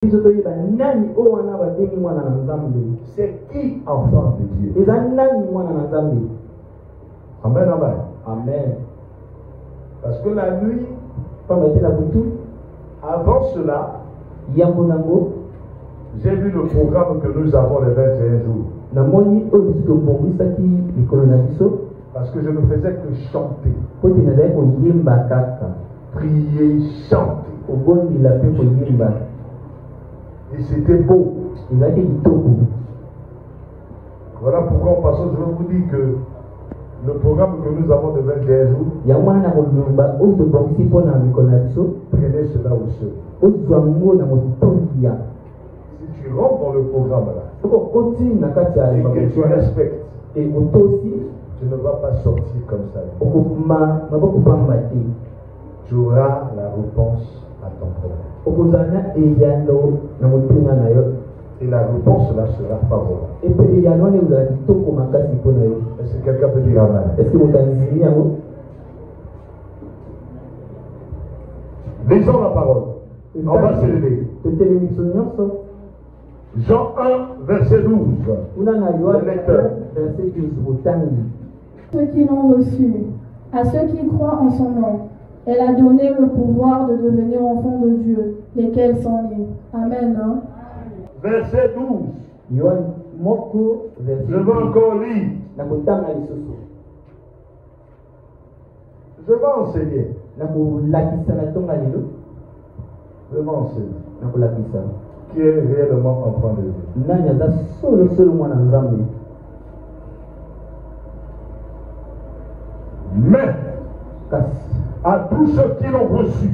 C'est qui enfant de Dieu? Amen, amen. Amen. Parce que la nuit, avant cela, j'ai vu le programme que nous avons les 21 jours. Parce que je ne faisais que chanter. Prier, chanter. Et c'était beau. Voilà pourquoi en passant, je vais vous dire que le programme que nous avons de 21 jours, prenez cela au sérieux. Si tu rentres dans le programme là, et que tu respectes, tu ne vas pas sortir comme ça. Tu auras la réponse à ton problème. Et la réponse là sera favorable. Est-ce que quelqu'un peut dire amen? Lisons la parole. On va se lever. Jean 1, verset 12. Le lecteur. Ceux qui l'ont reçu, à ceux qui croient en son nom, elle a donné le pouvoir de devenir enfants de Dieu, lesquels sont nés. Amen. Non? Verset 12. Je vais encore lire. Je vais enseigner. Je vais enseigner. Qui est réellement enfant de Dieu. Mais à tous ceux qui l'ont reçu,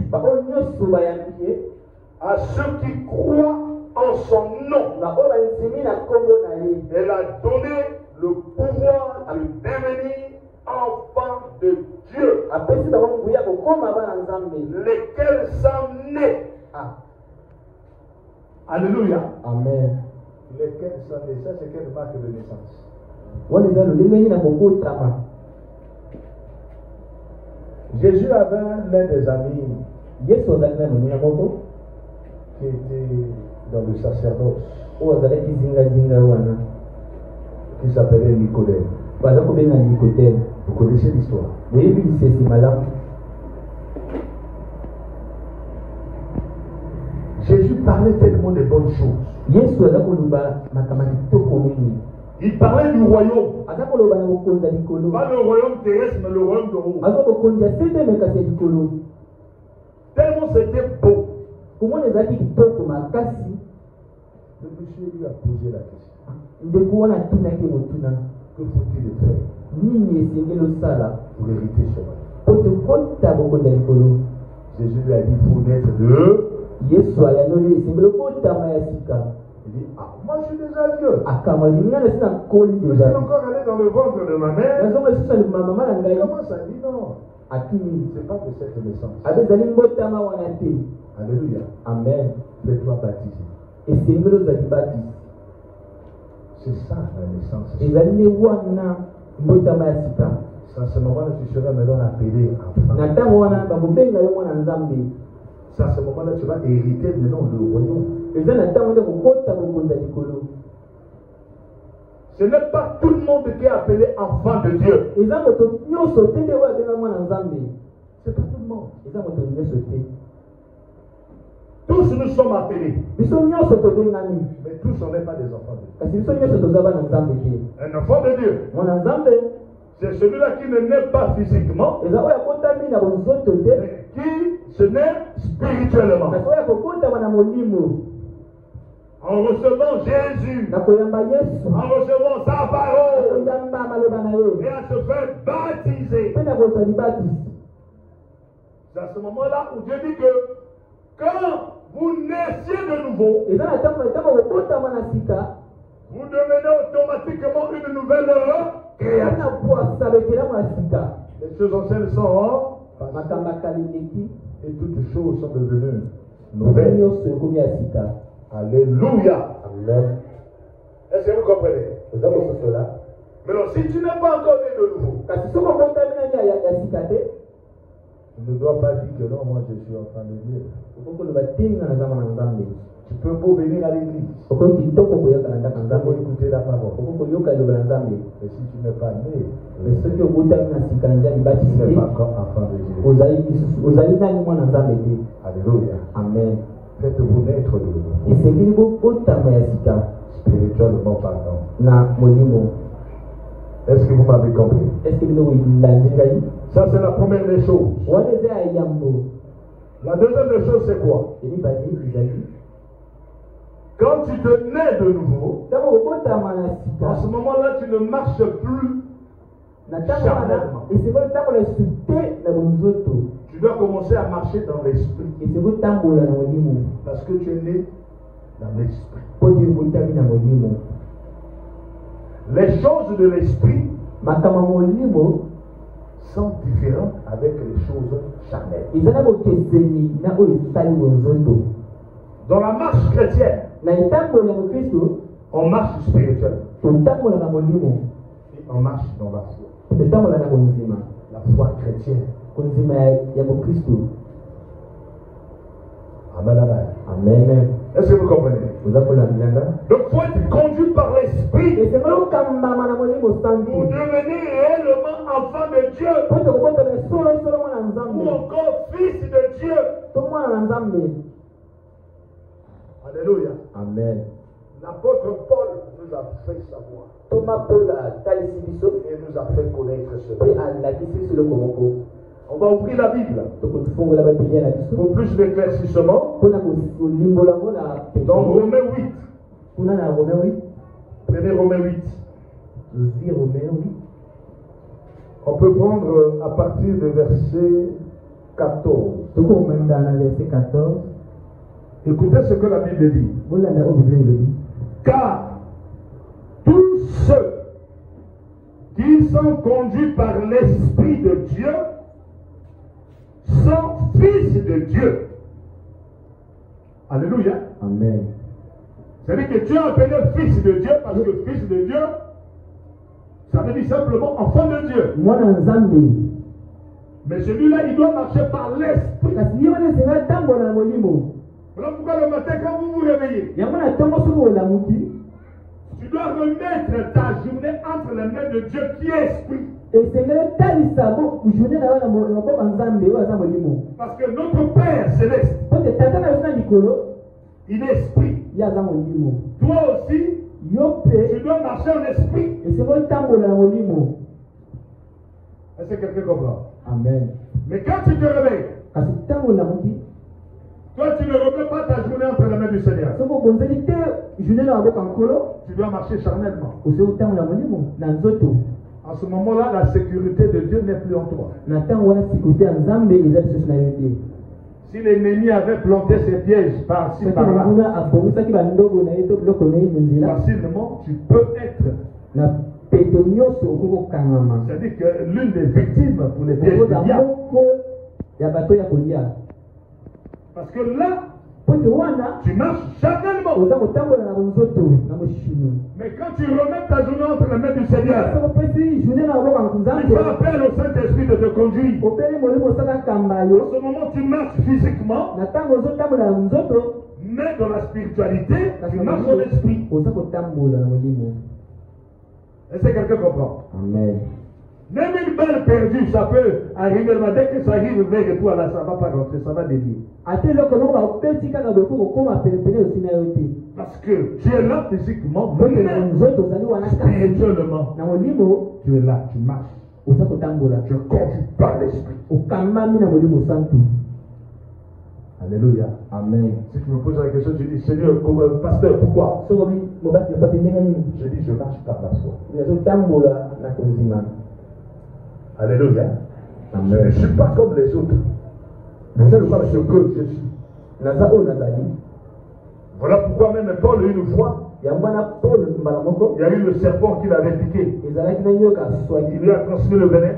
à ceux qui croient en son nom, elle a donné le pouvoir de devenir enfants de Dieu, lesquels sont nés. Alléluia. Amen. Lesquels sont nés, ça c'est quelle marque de naissance? Jésus avait l'un des amis qui était dans le sacerdoce, qui s'appelait Nicodème. Vous connaissez l'histoire? Jésus parlait tellement de bonnes choses. Il parlait du royaume. Pas le royaume terrestre, mais le royaume de haut. Tellement c'était beau. Le monsieur lui a posé la question. Que faut-il faire pour hériter ce royaume? Jésus lui a dit, il faut naître de... Il dit, moi je suis déjà vieux. Je suis encore allé dans le ventre de ma mère. Comment ça dit non? C'est pas de cette naissance. Alléluia. Amen. Fais-toi baptiser. C'est ça la naissance. C'est à ce moment-là tu seras maintenant appelé enfant. C'est à ce moment-là tu vas hériter maintenant le royaume. Ce n'est pas tout le monde qui est appelé enfant de Dieu. C'est pas tout le monde. Tous nous sommes appelés. Mais tous on n'est pas des enfants de Dieu. Un enfant de Dieu, c'est celui-là qui ne naît pas physiquement, mais qui se naît spirituellement. En recevant Jésus, en recevant sa parole, et à se faire baptiser. C'est à ce moment-là où Dieu dit que quand vous naissiez de nouveau, vous devenez automatiquement une nouvelle créature. Les choses anciennes sont et toutes choses sont devenues nouvelles. Alléluia. Amen. Est-ce que vous comprenez? Mais non, si tu n'es pas encore né de nouveau, Tu ne dois pas dire que non, moi je suis enfant de Dieu. Tu peux beau venir à l'église. Tu peux écouter la parole. Et si tu n'es pas né, tu n'es pas encore enfant de Dieu. Alléluia. Amen. Faites-vous naître de nouveau. Spirituellement parlant. Est-ce que vous m'avez compris? Ça, c'est la première des choses. La deuxième des choses, c'est quoi? Quand tu te nais de nouveau, en ce moment-là, tu ne marches plus charnellement. Tu dois commencer à marcher dans l'esprit. Parce que tu es né dans l'esprit. Les choses de l'esprit sont différentes avec les choses charnelles. Dans la marche chrétienne, on marche spirituellement. Et on marche dans la foi. La foi chrétienne. Amen, amen. Amen. Est-ce que vous comprenez? Donc il faut être conduit par l'esprit pour devenir réellement enfant de Dieu. Ou encore fils de Dieu. Alléluia. Amen. L'apôtre Paul nous a fait savoir. Et nous a fait connaître ce. On va ouvrir la Bible pour plus d'éclaircissement. Dans Romains 8. Prenez Romains 8. On peut prendre à partir du verset 14. Écoutez ce que la Bible dit. Car tous ceux qui sont conduits par l'Esprit de Dieu sont fils de Dieu. Alléluia. Amen. C'est-à-dire que tu es appelé fils de Dieu parce que fils de Dieu, ça veut dire simplement enfant de Dieu. Mais celui-là, il doit marcher par l'Esprit. Voilà pourquoi le matin, quand vous vous réveillez, tu dois remettre ta journée entre les mains de Dieu qui est Esprit. Parce que notre Père céleste, il est Esprit. Toi aussi, tu dois marcher en Esprit. Est-ce que quelqu'un comprend? Amen. Mais quand tu te réveilles, toi, tu ne remets pas ta journée entre les mains du Seigneur. Tu dois marcher charnellement. En ce moment-là, la sécurité de Dieu n'est plus en toi. Si l'ennemi avait planté ses pièges par-ci, par-là, facilement, tu peux être. C'est-à-dire que l'une des victimes pour les pièges du diable. Parce que là, tu marches charnellement. Mais quand tu remets ta journée entre les mains du Seigneur, tu fais appel au Saint-Esprit de te conduire. En ce moment, tu marches physiquement, mais dans la spiritualité, tu marches dans l'esprit. Est-ce que quelqu'un comprend? Amen. Même une balle perdue, ça peut arriver, mais dès que ça arrive vers toi, là, ça ne va pas rentrer, ça va dévier. Parce que tu es là physiquement, mais spirituellement, tu es là, tu marches. Tu es conduit par l'esprit. Alléluia. Amen. Si tu me poses la question, tu dis, Seigneur, pasteur, pourquoi? Je dis, je marche par la foi. Alléluia. Amen. Je ne suis pas comme les autres. Je sais pas ce que je suis. Voilà pourquoi même Paul, une fois, il y a eu le serpent qui l'avait piqué. Il lui a transmis le venin.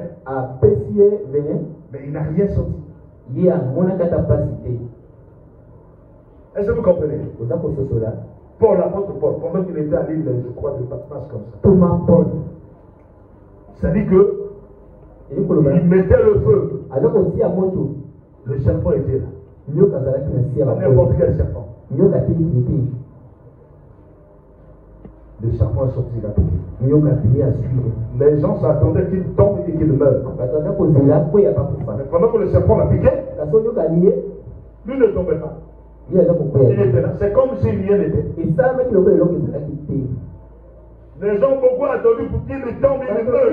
Mais il n'a rien sorti. Est-ce que vous comprenez? Paul, l'apôtre Paul, pendant qu'il était à l'île, je crois, de Patmos comme ça. C'est-à-dire que Il mettait le feu. Le serpent était là. N'importe quel serpent. Le serpent est sorti rapidement. Les gens s'attendaient qu'il tombe et qu'il meure. Mais pendant que le serpent l'a piqué, lui ne tombait pas. Il était là. C'est comme si rien n'était. Les gens ont beaucoup attendu pour qu'il tombe et il meure.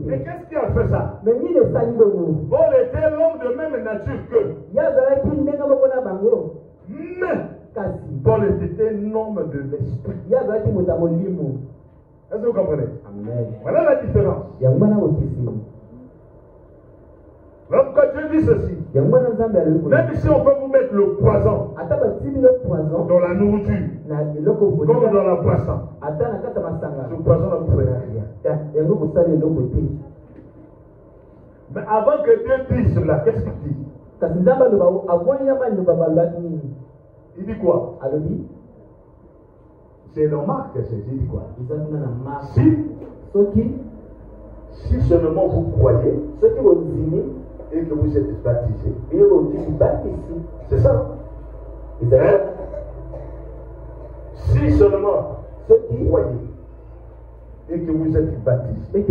Mais qu'est-ce qui a fait ça? Paul était l'homme de même nature qu'eux. Mais Paul était un homme de l'esprit. Est-ce que vous comprenez? Amen. Voilà la différence. Donc quand Dieu dit ceci, même si on peut vous mettre le poison dans la nourriture, comme dans la boisson, ce poison ne vous fera rien. Mais avant que Dieu dise cela, qu'est-ce qu'il dit? Il dit quoi? C'est normal que c'est dit quoi? Si seulement vous croyez et que vous êtes baptisés, c'est ça. Si seulement vous croyez et que vous êtes baptisés,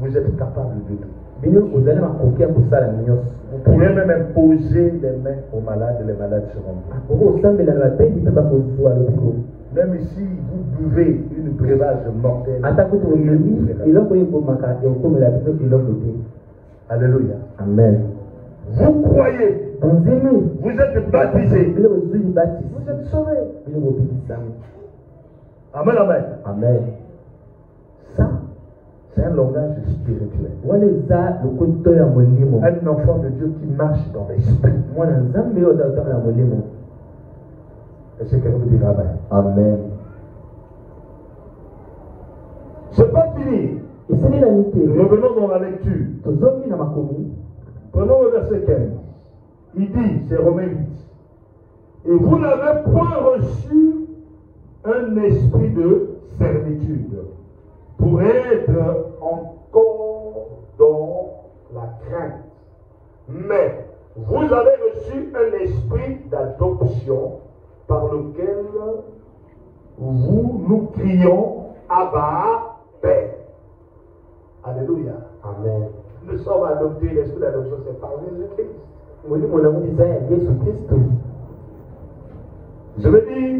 vous êtes capable de tout. Vous pouvez même imposer les mains aux malades, les malades seront guéris. Même si vous buvez une breuvage mortelle, alléluia. Amen. Vous croyez, vous êtes baptisés, vous êtes sauvés. Amen, amen. Amen. Ça, c'est un langage spirituel. Un enfant de Dieu qui marche dans l'esprit. Est-ce que vous dites amen? Amen. C'est pas fini. Revenons dans la lecture. Prenons le verset 15. Il dit, c'est Romains 8. Et vous n'avez point reçu un esprit de servitude pour être encore dans la crainte. Mais vous avez reçu un esprit d'adoption par lequel nous crions Abba, Père. Alléluia. Amen. Nous sommes adoptés, l'esprit d'adoption, c'est par Jésus-Christ. Je veux dire,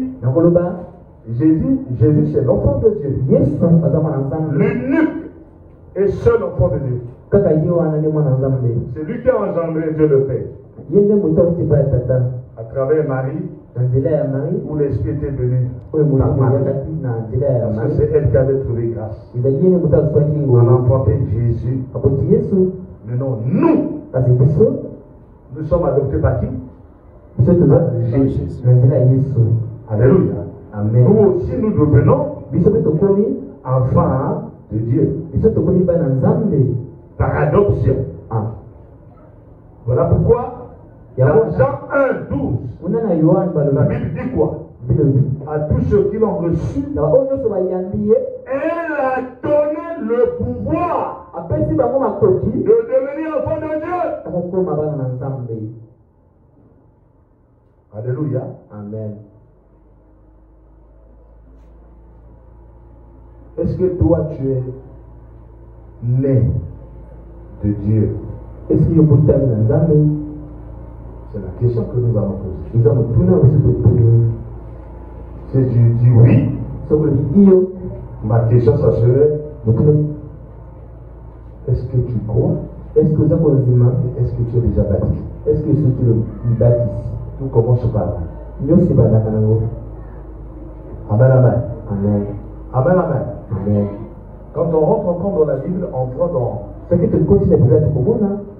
Jésus c'est l'enfant de Dieu. L'unique et seul enfant de Dieu. C'est lui qui a engendré Dieu le Père. À travers Marie, où l'Esprit était venu par Marie. Parce que c'est elle qui avait trouvé grâce. On a enfanté Jésus. Maintenant, nous sommes adoptés par qui? Jésus. Alléluia. Amen. Nous aussi, nous devenons enfants de Dieu. Par adoption. Voilà pourquoi dans Jean 1, 12, la Bible dit quoi? À tous ceux qui l'ont reçu, elle a donné le pouvoir de devenir enfant de Dieu. Alléluia. Amen. Est-ce que toi tu es né de Dieu? Est-ce qu'il y a c'est la question que nous allons poser. Si tu dis oui, ma question ça serait est-ce que tu crois? Est-ce que tu es déjà baptisé? Est-ce que tu es baptisé? Tout commence par là. Amen, amen. Amen. Amen, amen. Amen. Quand on rentre encore dans la Bible, on voit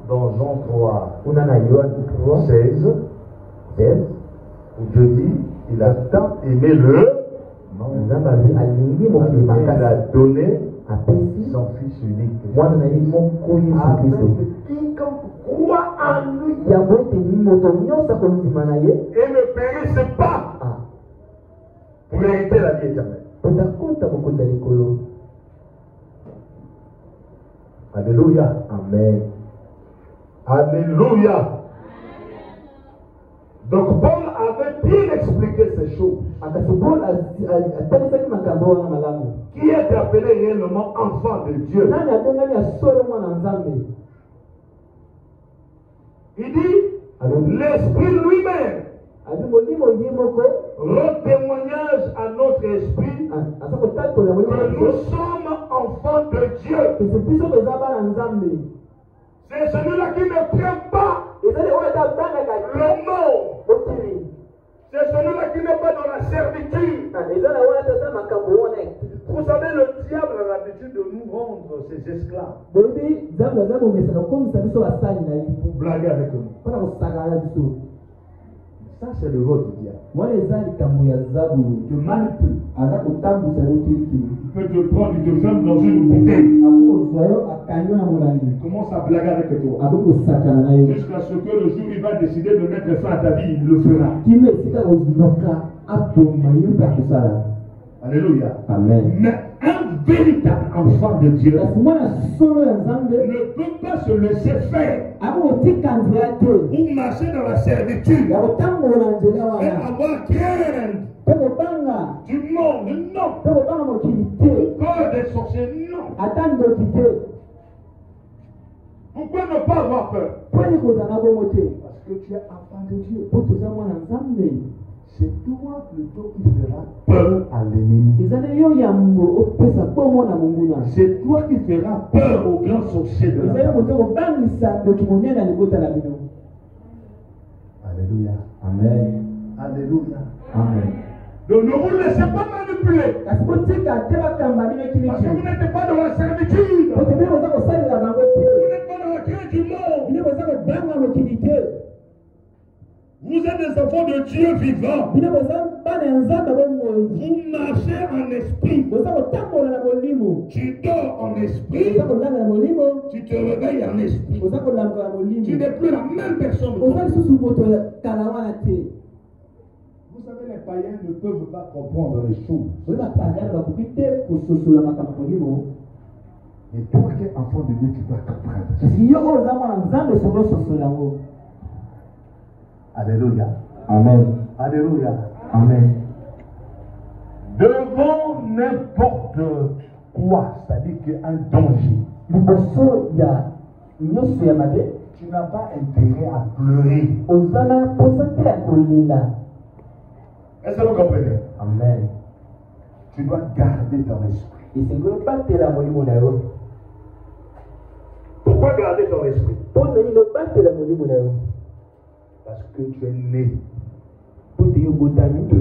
dans Jean 3, 16, où Dieu dit, il a tant aimé le monde, il a donné son Fils unique. Afin que quiconque croit en lui et ne périsse pas pour hériter la vie éternelle. Alléluia. Amen. Alléluia. Donc Paul avait bien expliqué ces choses. Qui est appelé réellement enfant de Dieu? Il dit, l'Esprit lui-même rend témoignage à notre esprit que nous sommes enfants de Dieu. C'est celui-là qui ne craint pas le monde. C'est celui-là qui n'est pas dans la servitude. Vous savez, le diable a l'habitude de nous rendre ses esclaves. Pour blaguer avec nous. Ça, c'est le rôle du diable. Tu manipules. Il peut te prendre, il te ferme dans une bouteille. Il commence à blaguer avec toi. Jusqu'à ce que le jour où il va décider de mettre fin à ta vie, il le fera. Alléluia. Amen. Mais un véritable enfant de Dieu ne peut pas se laisser faire ou marcher dans la servitude et avoir crainte du monde, non. Peur des sorciers, non. Pourquoi ne pas avoir peur? Parce que tu es enfant de Dieu. C'est toi plutôt qui feras peur à l'ennemi. C'est toi qui feras peur aux grands sorciers de la terre. Alléluia. Amen. Alléluia. Amen. Donc ne vous laissez pas manipuler. Parce que vous n'êtes pas dans la servitude. Vous n'êtes pas dans la crainte du monde. Vous êtes des enfants de Dieu vivant. Vous marchez en esprit. Tu dors en esprit. Tu te réveilles en esprit. Tu n'es plus la même personne. Vous savez, les païens ne peuvent pas comprendre les choses. Et toi qui es enfant de Dieu, tu dois comprendre. Alléluia. Amen. Alléluia. Amen. Devant n'importe quoi, c'est-à-dire qu'un danger, tu n'as pas intérêt à pleurer. Est-ce que vous comprenez? Amen. Tu dois garder ton esprit. Pourquoi garder ton esprit? Parce que tu es né de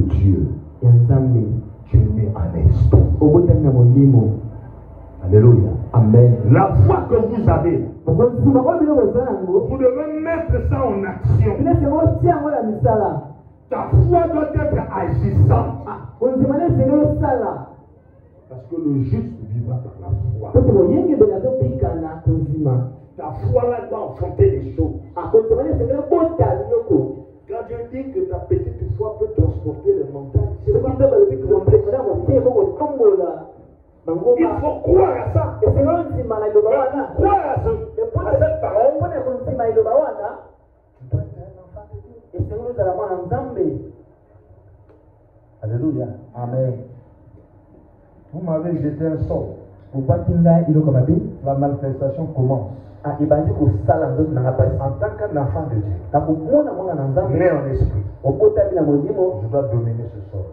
Dieu. Tu es né en esprit. Alléluia. Amen. La foi que vous avez, vous devez mettre ça en action. Ta foi doit être agissante. Parce que le juste vivra par la foi. Ta foi là doit affronter les choses. Quand Dieu dit que ta petite foi peut transporter les montagnes, il faut croire à ça. Croire à cette parole. Tu dois être un enfant de Dieu. Alléluia. Amen. Vous m'avez jeté un sort. La manifestation commence. En tant qu'un enfant de Dieu, né en esprit, je dois dominer ce sort.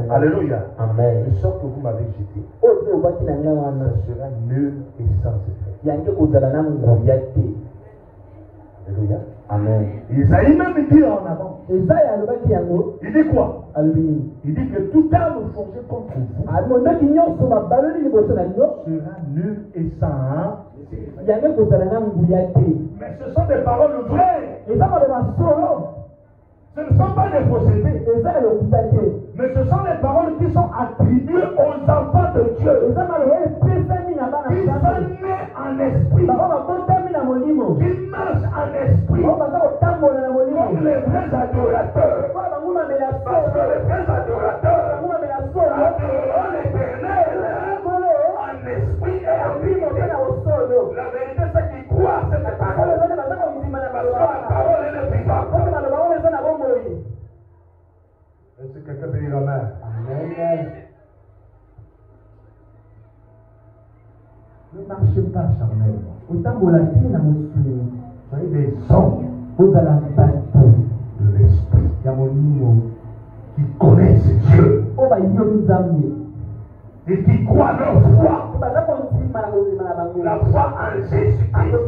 Alléluia. Amen. Le sort que vous m'avez jeté, ça sera nul et sans effet. Alléluia. Amen. Isaïe même dit en avant. Il dit quoi? Il dit que toute arme forgée contre vous sera nulle et sans. Mais ce sont des paroles vraies. Ce ne sont pas des procédés. Mais ce sont des paroles qui sont attribuées aux enfants de Dieu. Qui sont nés en esprit. Qui marchent en esprit. Comme les vrais adorateurs. Parce que les vrais adorateurs adoreront l'Éternel en esprit et marchez pas charnellement. Soyez des hommes de l'esprit qui connaissent Dieu et qui croient leur foi. La foi en Jésus-Christ.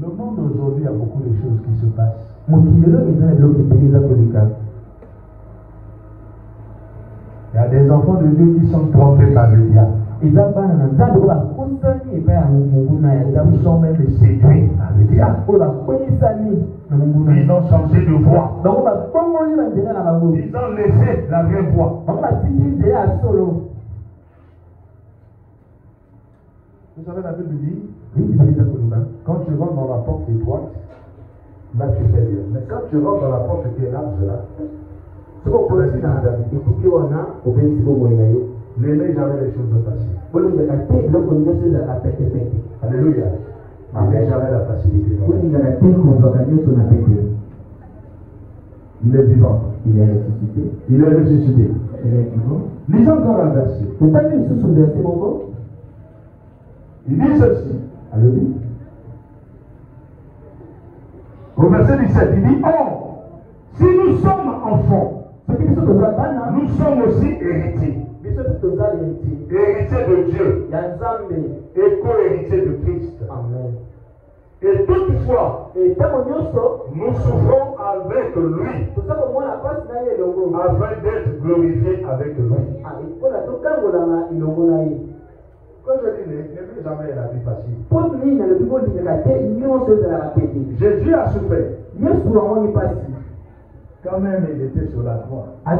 Le monde aujourd'hui a beaucoup de choses qui se passent. Il y a des enfants de Dieu qui sont trompés par le diable. Ils sont même séduits par le diable. Ils ont changé de voie. Ils ont laissé la vraie voie. Vous savez, la Bible dit, quand tu rentres dans la porte étroite, là tu fais bien. Mais quand tu rentres dans la porte qui est large, là, n'aimez jamais les choses de facile. Alléluia. N'aimez jamais la facilité. Il est vivant. Il est ressuscité. Il est ressuscité. Lisons encore un verset. Il dit ceci. Alléluia. Au verset 17, il dit, oh, si nous sommes enfants, nous sommes aussi héritiers. Héritiers de Dieu. Et co-héritiers de Christ. Amen. Et toutefois, nous souffrons avec lui, afin d'être glorifiés avec lui. Quand je dis n'aimez jamais la vie facile. Jésus a souffert. Quand même, il était sur la croix. On a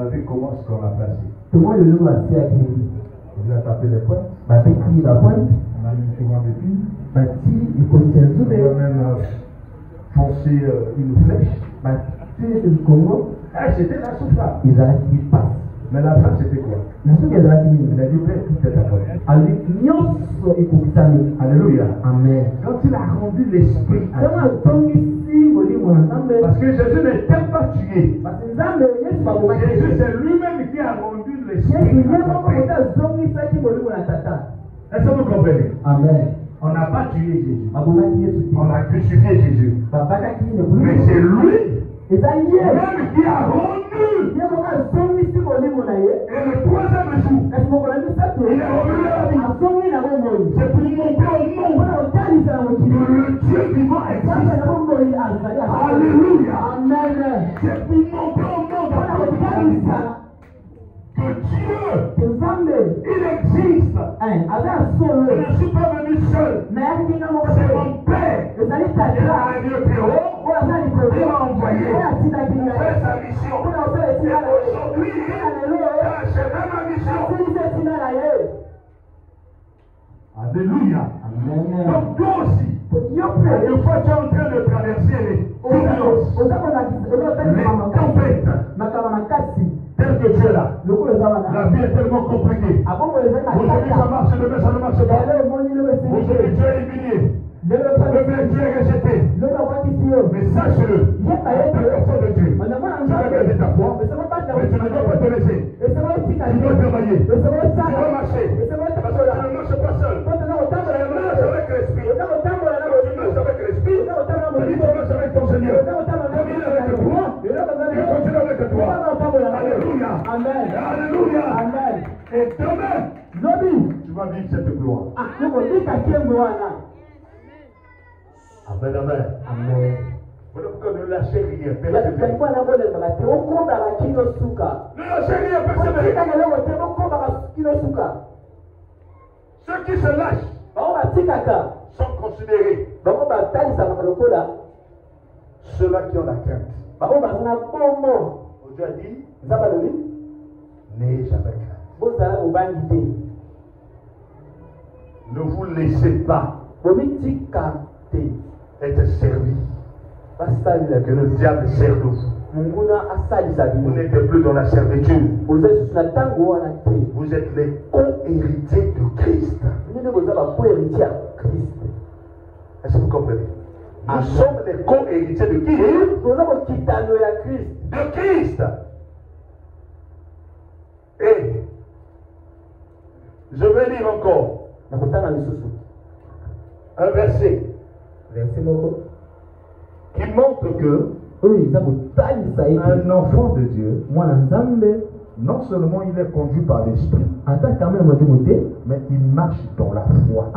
vu comment ce qu'on a placé. Il a tapé les pointes. On a mis une souvent de fil. On a même foncé une flèche. C'était la souffrance. Mais la fin, c'était quoi? Il a dit, Père, tout est à toi. Alléluia. Amen. Quand il a rendu l'esprit à Dieu. Parce que Jésus n'était pas tué. Jésus, c'est lui-même qui a rendu l'esprit. Est-ce que vous comprenez? Amen. On n'a pas tué Jésus. On a crucifié Jésus. Mais c'est lui même qui a rendu. Et le troisième jour, il est revenu à la vie. C'est pour montrer au monde que le Dieu vivant existe. Alléluia. Amen. C'est pour montrer au monde que Dieu, il existe. Je ne suis pas venu seul. C'est mon Père. Il a un Dieu très haut. Il m'a envoyé pour faire sa mission. Et aujourd'hui, j'ai fait ma mission. Alléluia. Donc toi aussi, une fois tu es en train de traverser les turbulences, les tempêtes, tel que tu es là, la vie est tellement compliquée. Aujourd'hui ça marche, demain ça ne marche pas. Aujourd'hui tu es humilié. Demain tu es rejeté. Mais sache-le, tu es personne de Dieu. Tu vas garder ta foi, mais tu ne dois pas te laisser. Tu dois travailler, tu dois marcher. Parce que tu ne marches pas seul. Tu marches avec l'esprit. Tu marches avec l'esprit. Tu marches avec ton Seigneur. Comme il est avec toi, il continue avec toi. Alléluia. Amen. Alléluia. Amen. Et demain, tu vas vivre cette gloire. Amen, amen. Amen. Vous ne lâchez rien, persévérez. Ne lâchez rien, persévérez. Ceux qui se lâchent sont considérés ceux-là qui ont la crainte. Dieu a dit, n'ayez jamais crainte. Ne vous laissez pas être servi. Que le diable serve vous. Vous n'êtes plus dans la servitude. Vous êtes les co-héritiers de Christ. Est-ce que vous comprenez? Nous sommes les co-héritiers de qui? De Christ. Je vais lire encore un verset qui montre que un enfant de Dieu, non seulement il est conduit par l'esprit, mais il marche dans la foi.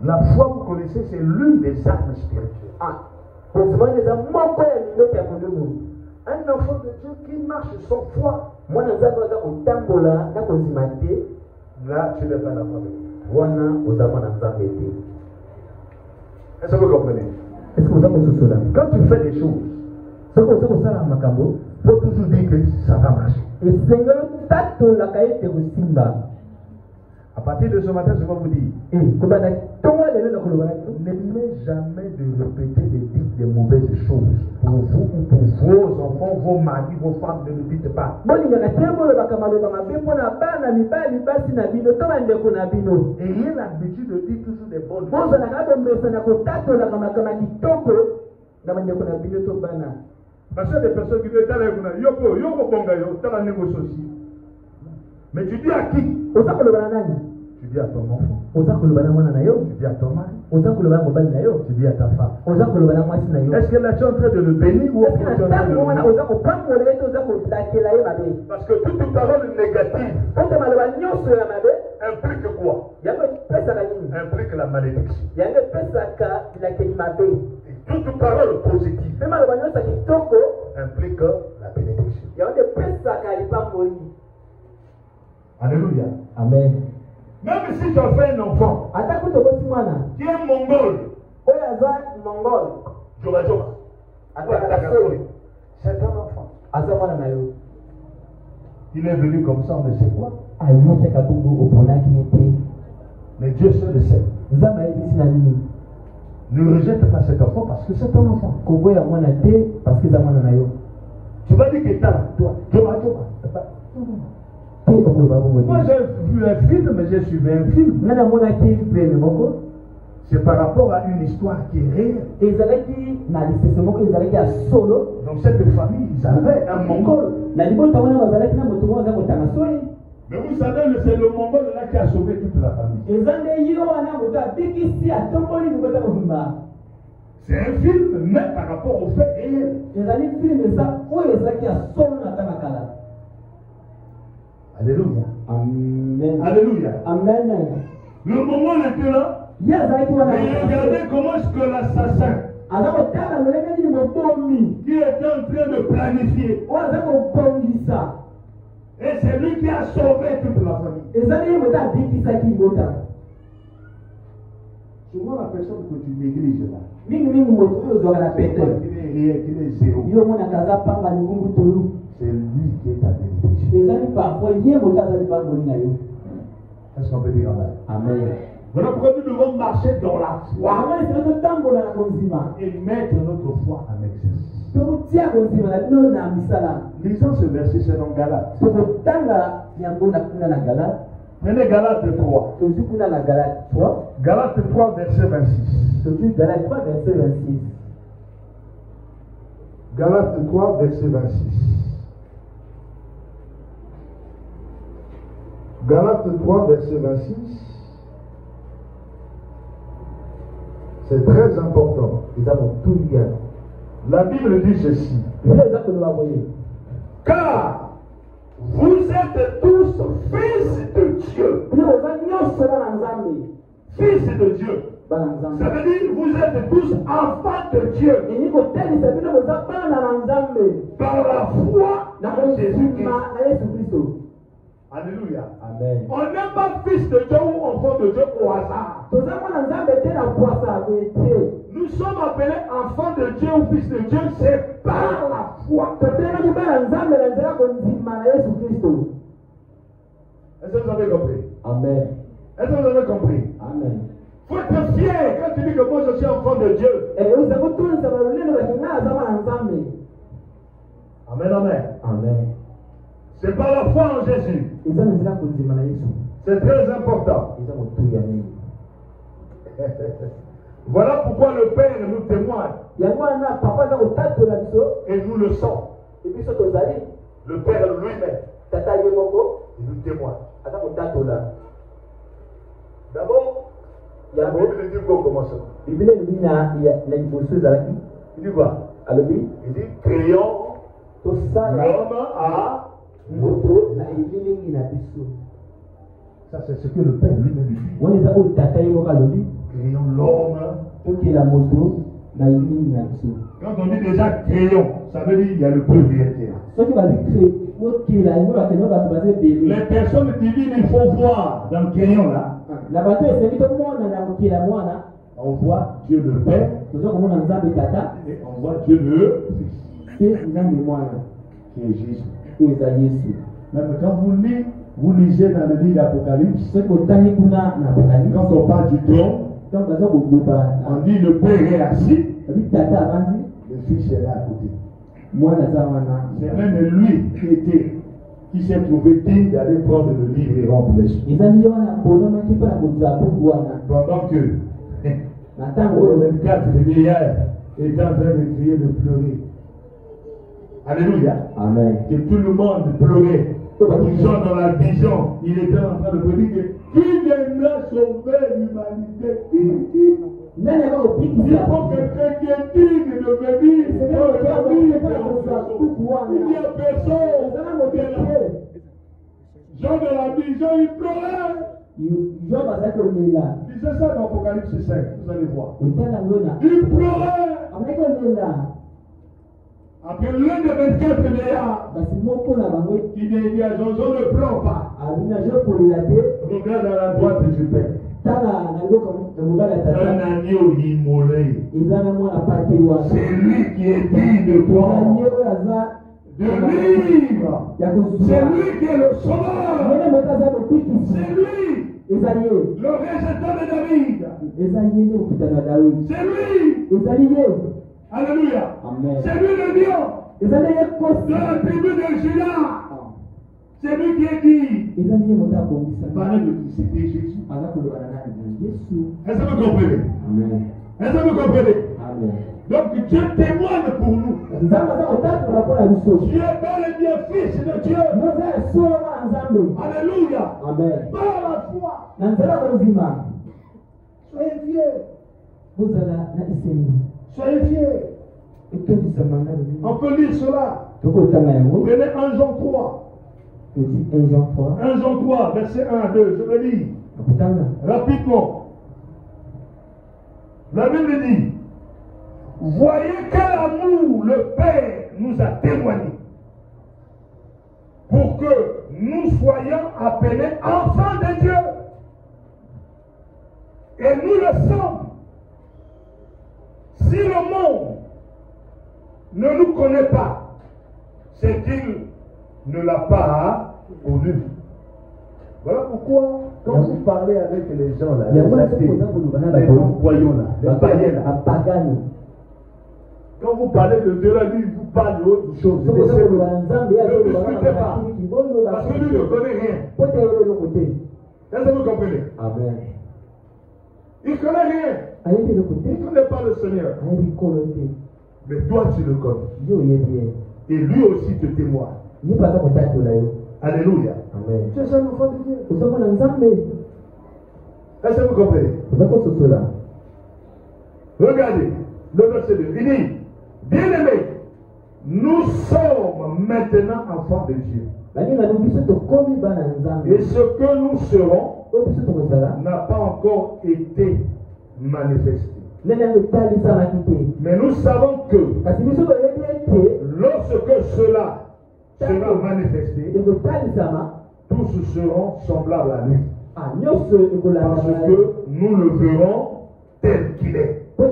La foi, vous connaissez, c'est l'une des armes spirituelles. Un enfant de Dieu qui marche sans foi, là, tu n'es pas un enfant de Dieu. Est-ce que vous comprenez? Quand tu fais des choses, il faut toujours dire que ça va marcher. À partir de ce matin, je vais vous dire, n'aimez jamais de répéter des mauvaises choses. Pour vous ou pour vos enfants, vos maris, vos femmes, ne le dites pas. Ayez l'habitude de dire toujours des bonnes choses. Parce que des personnes qui disent, mais tu dis à qui? Tu dis à ton enfant. Tu dis à ton mari. Tu dis à ta femme. Est-ce que là tu es en train de le bénir ou est-ce que tu es en train de le... Parce que toute parole négative implique quoi? Implique la malédiction. Et toute parole positive implique la bénédiction. Alléluia. Amen. Même si tu as fait un enfant qui est mongol, c'est un enfant. Il est venu comme ça, on ne sait quoi. Mais Dieu seul le sait. Ne rejette pas cet enfant parce que c'est un enfant. Tu vas dire que tu as toi. Moi j'ai vu un film, mais j'ai suivi un film. C'est par rapport à une histoire qui est réelle. Dans cette famille, ils avaient un mongol. Mais vous savez, c'est le mongol là qui a sauvé toute la famille. C'est un film, mais par rapport au fait réel. Alléluia. Amen. Alléluia. Amen. Le moment était là. Mais regardez comment est-ce que l'assassin qui était en train de planifier, et c'est lui qui a sauvé toute la famille. Souvent la personne que tu négliges là, qu'il est zéro, c'est lui qui est ta bénédiction. Est-ce qu'on peut dire amen? Amen. Voilà pourquoi nous devons marcher dans la foi et mettre notre foi en exercice. Lisons ce verset, c'est dans Galates. Prenez Galates 3. Galates 3, verset 26. Galates 3, verset 26. Galates 3, verset 26. Galates 3, verset 26. C'est très important. La Bible dit ceci. Car vous êtes tous fils de Dieu. Fils de Dieu. Ça veut dire vous êtes tous enfants de Dieu. Par la foi en Jésus-Christ. Alléluia. Amen. On n'est pas fils de Dieu ou enfant de Dieu au hasard. Nous sommes appelés enfants de Dieu ou fils de Dieu, c'est par la foi. Est-ce que vous avez compris? Amen. Est-ce que vous avez compris? Amen. Il faut être fier quand tu dis que moi je suis enfant de Dieu. Amen, amen. Amen. C'est par la foi en Jésus. C'est très important. Voilà pourquoi le Père nous témoigne. Et nous le sommes. Le Père lui-même. Il nous témoigne. D'abord, la Bible dit quoi au commencement? Il dit quoi? Il dit créons l'homme à moto. Ça, c'est ce que le Père lui-même dit. Créons l'homme. Quand on dit déjà créons, ça veut dire qu'il y a le propriétaire. Les personnes divines, il faut voir dans le crayon là. On voit Dieu le Père et on voit Dieu le Fils, qui est Jésus. Même quand vous lisez dans le livre d'Apocalypse, quand on parle du trône, on dit le Père est assis, le Fils est là à côté. C'est même lui qui s'est trouvé digne d'aller prendre le livre et remplir. Pendant que le 24, le vieillard est en train de crier, de pleurer. Alléluia. Amen. Que tout le monde pleurait. Ils sont dans la vision. Il était en train de dire que qui viendra sauver l'humanité? Il faut quelqu'un qui est digne de venir. Il n'y a personne. Jean de la vision, il pleurait. C'est ça dans Apocalypse 5, vous allez voir. Il pleurait. Après l'un des 24 vieillards, qui dit à Jojo, ne pleure pas. Regarde à la droite du Père. Un agneau immolé. C'est lui qui est digne de toi. De vivre. C'est lui qui est le sauveur. C'est lui. Le résultat de David. C'est lui. Alléluia. Amen. C'est lui le lion de la tribu de Juda. C'est lui qui est dit. Parlez de qui c'était Jésus. Est-ce que vous comprenez? Amen. Est-ce que vous comprenez? Amen. Donc Dieu témoigne pour nous. Dieu est bel et bien fils de Dieu. Alléluia. Amen. Par la foi. Soyez fiers. Soyez fiers. On peut lire cela. Prenez 1 Jean 3. 1 Jean 3, verset 1 à 2. Je vais lire rapidement. La Bible dit: voyez quel amour le Père nous a témoigné pour que nous soyons appelés enfants de Dieu. Et nous le sommes. Si le monde ne nous connaît pas, c'est qu'il ne l'a pas connu. Voilà pourquoi, quand vous parlez avec les gens là, les non-croyants là, les païens là, quand vous parlez de Dieu là, lui, vous parlez d'autre chose. Ne discutez pas. Parce que lui ne connaît rien. Est-ce que vous comprenez? Amen. Il ne connaît rien. Il ne connaît pas le Seigneur. Mais toi, tu le connais. Et lui aussi te témoigne. Alléluia. Amen. Tu es un enfant de Dieu. Est-ce que vous comprenez? Regardez le verset 2. Il dit: bien-aimés, nous sommes maintenant enfants de Dieu. Et ce que nous serons n'a pas encore été manifesté. Mais nous savons que lorsque cela sera manifesté, tous seront semblables à lui. Parce que nous le verrons tel qu'il est. Le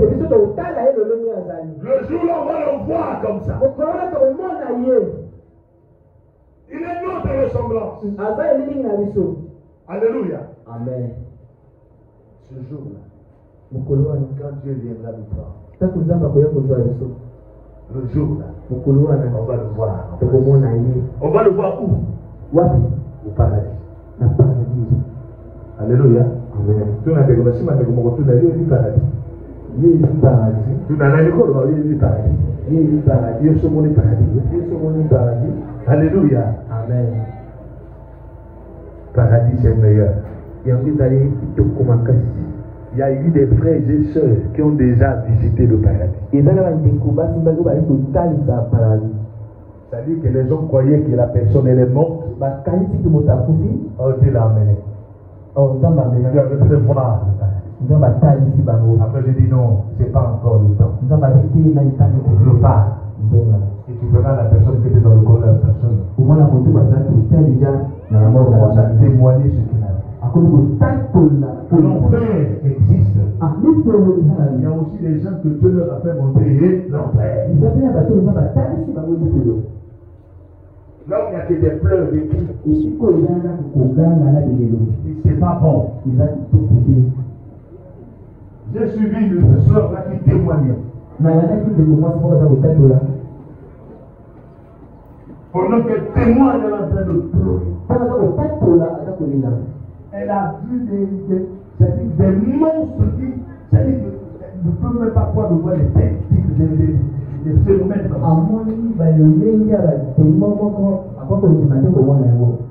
jour là, on va le voir comme ça. Il est notre ressemblance. Alléluia. Amen. Ce jour-là, quand Dieu viendra nous prendre, le jour-là, on va le voir. On va le voir où? Au paradis. Alléluia. Amen. Tu n'as pas de paradis. Alléluia. Amen. Paradis c'est meilleur. Il y a eu des frères et sœurs qui ont déjà visité le paradis. C'est-à-dire que les gens croyaient que la personne elle est morte. Oh, Dieu l'a amené. Il a refait voir. Après j'ai dit non, c'est pas encore le temps. Je pars. Et tu verras la personne qui était dans le corps de la personne. On a témoigné ce qu'il a dit. L'enfer existe. Il y a aussi des gens que Dieu leur a fait montrer l'enfer. Là où il n'y a que des pleurs, des cris. C'est pas bon. J'ai suivi une soeur là qui témoignait. Pendant qu'elle témoigne, elle est en train de pleurer. Elle a vu des monstres qui, c'est-à-dire que ne peut même pas croire de voir des têtes, des phénomènes comme ça.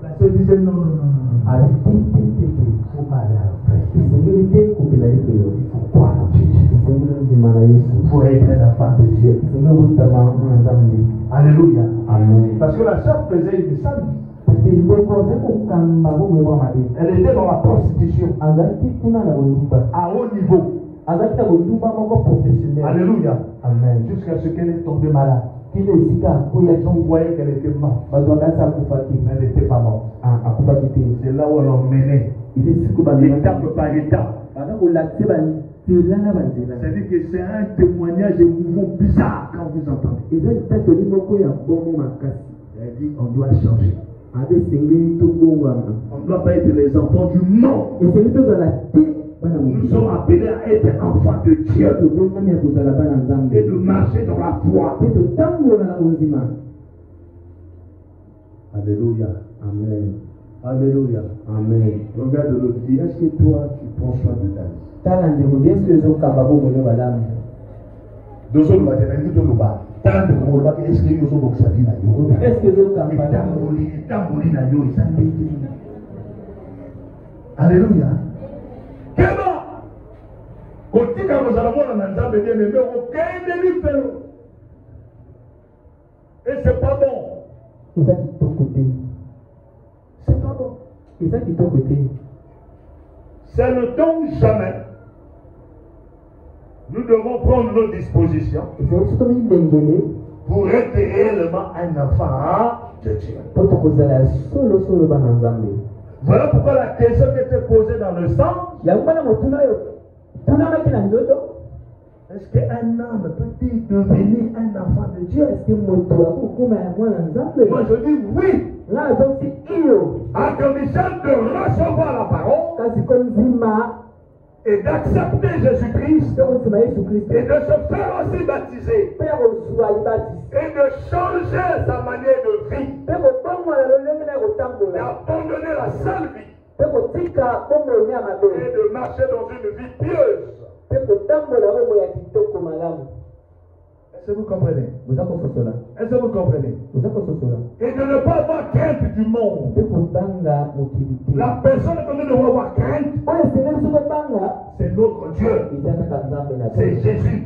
La sœur disait non. Il faut pas aller à l'enfer. Il faut croire en Jésus. Il faut être la femme de Dieu. Alléluia. Amen. Parce que la sœur faisait une samedi. Elle était dans la prostitution. À haut niveau. Alléluia. Amen. Jusqu'à ce qu'elle est tombée malade. Les gens voyaient qu'elle était morte. Mais elle n'était pas morte. C'est là où on l'emmenait. Étape par étape. C'est-à-dire que c'est un témoignage de mouvement bizarre quand vous entendez. Elle dit on doit changer. On ne doit pas être les enfants du monde. Nous sommes appelés à être enfants de Dieu et de marcher dans la foi. Alléluia. Amen. Alléluia. Amen. Regarde l'autre dit, est-ce que toi tu prends soin de ta vie? Alléluia. Et c'est pas bon. C'est pas bon. C'est le temps ou jamais. Nous devons prendre nos dispositions pour être réellement un enfant de Dieu. Voilà pourquoi la question qui était posée dans le sang. Est-ce qu'un homme peut-il devenir un enfant de Dieu? Moi je dis oui. À condition de recevoir la parole et d'accepter Jésus-Christ et de se faire aussi baptiser et de changer sa manière de vie et abandonner la sale vie et de marcher dans une vie pieuse. Est-ce que vous comprenez? Est-ce que vous comprenez? Et de ne pas avoir crainte du monde. La personne que nous devons avoir crainte, c'est notre Dieu. C'est Jésus.